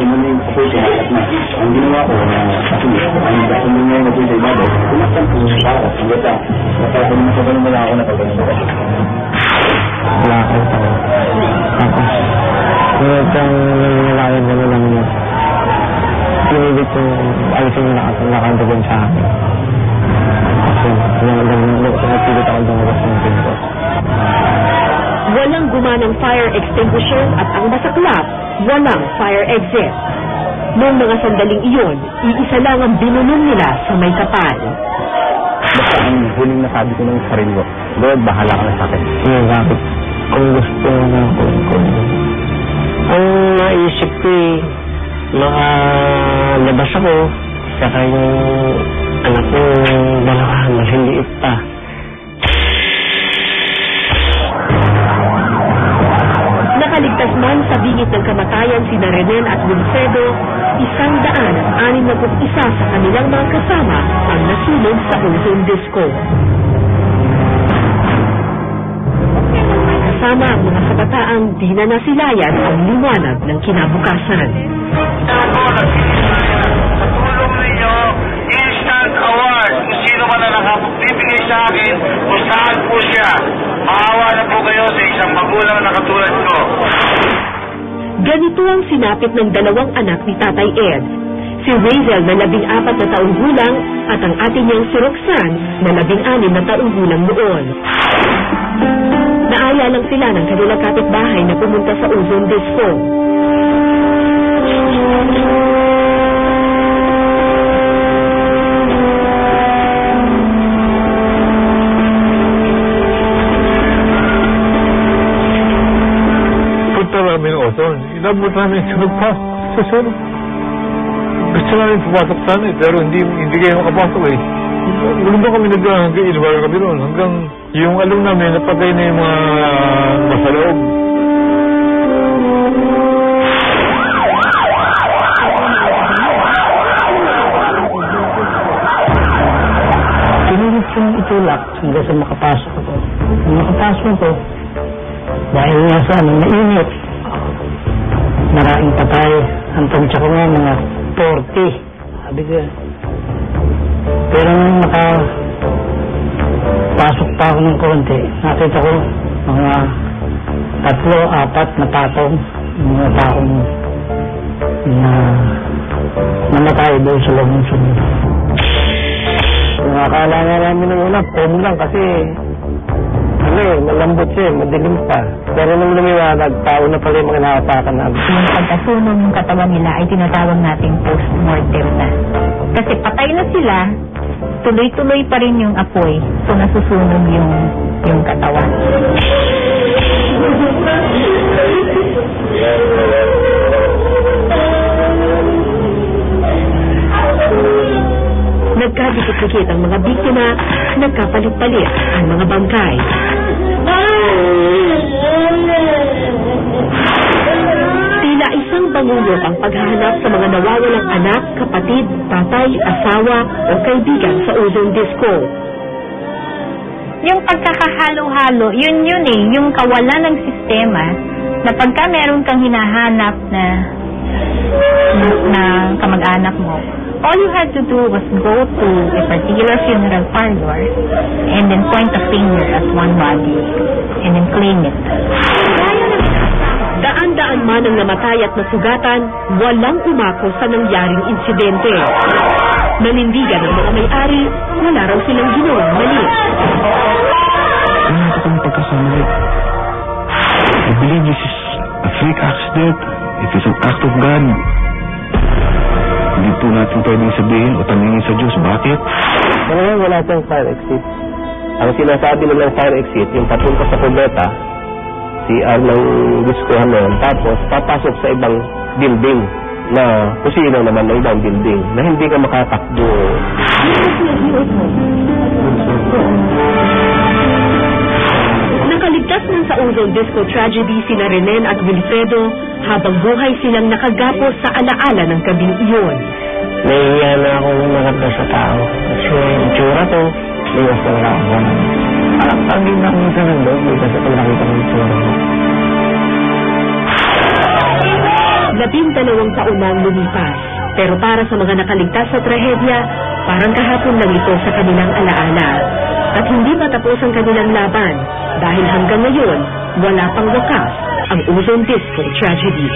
inuna yung apoy sa lahat na. Ang ginawa ko, kasi ang inuna yung apoy sa ibabaw, kumaktan ko yung para, hanggang sa kung nakagaling mo lang ako nakagaling ko. Wala akong tao. Tapos, ngunit ang nalayan na lang niya, pinilit ko alisin yung nakadugan sa akin. Kasi, napilit ako lumabas ng pinto. Walang gumanang fire extinguisher at ang masaklap, walang fire exit. Noong mga sandaling iyon, iisa lang ang binulong nila sa may kapal. Basta ang huling nasabi ko ng sarili ko, Lord, bahala ka na sa akin. Bakit? Kung gusto na ako, ang naisip ko makalabas ako, saka yung anak ko, dalawa, maliliit pa. Nakaligtas man sa bingit ng kamatayan sina Renen at Wilfredo, 161 sa kanilang mga kasama ang nasunog sa ozone disco. Kasama ang mga kabataang di na nasilayan ang liwanag ng kinabukasan. Ako, sa tulong ninyo, instant award kung sino man na nakapagbibigay sa akin kung saan po siya. Maawa na po kayo sa isang magulang na katulad ko. Ganito ang sinapit ng dalawang anak ni Tatay Ed. Si Razel na 14 na taong gulang at ang atin niyang si Roxanne na 16 na taong gulang noon. Naaya lang sila ng kanilang kapitbahay na pumunta sa ozone disco. Punta namin ozone. Inabot namin sunod pa. Susunod. Gusto namin pumasok sana pero hindi kayo makapasok eh. Wala ba kami nag-ilwara kami roon hanggang yung alam namin napatay na yung mga masaloob. Pinulit yung itulak hanggang sa makapasok ako. Nung makapasok ako, dahil nga sa mainit, maraming patay. Ang tansya ko nga mga 40. Sabi ko, pero nung nakapasok pa ako ng konti, nakita ko mga 3-4 na patong, mga taong na namatay doon sa loob ng sunod. Nakakala nga namin ng una, foam lang kasi malambot siya, madilim pa. Pero nung lumiwanag, tao na pala yung mga nakatakan namin. Yung pagkasunog ng katawan nila ay tinatawag nating post-mortem na. Kasi patay na sila, tuloy-tuloy pa rin yung apoy. So nasusunog yung katawan. Nagkadikit-dikit ang mga biktima, nagkapalit-palit ang mga bangkay. Tila isang bangulog ang paghahanap sa mga nawawalang anak, kapatid, tatay, asawa o kaibigan sa ozone disco. Yung pagkakahalo-halo, yun yung kawalan ng sistema na pagka meron kang hinahanap na kamag-anak mo, all you had to do was go to a particular funeral parlor and then point a finger at one body and then claim it. Daan-daan man ang namatay at nasugatan, walang umako sa nangyaring insidente. Nanindigan ng mga may-ari, wala raw silang ginawang mali. Wala ito kong pagkasamali. I believe this is a freak accident. It is an act of God. Hindi po natin pwedeng sabihin o tanungin sa Diyos. Bakit? Ngayon wala siyang fire exit. Ang sinasabi nilang fire exit, yung papunta sa kubeta, CR ng diskuhan na yun, tapos papasok sa ibang building na kusina naman ng ibang building na hindi ka makatakbo. Nakaligtas man sa ozone disco tragedy sina Renen at Wilfredo habang buhay silang nakagapos sa alaala ng gabing iyon. Nahihiya na akong maganda sa tao. Kasi yung tsura ko, liwas na wala ako. Pag yun ako minsan ng loob, kasi pag nakita ko yung tsura ko. 12 taon na ang lumipas. Pero para sa mga nakaligtas sa trahedya, parang kahapon lang ito sa kanilang alaala. At hindi pa tapos ang kanilang laban dahil hanggang ngayon, wala pang wakas ang Luzon Disco Tragedy.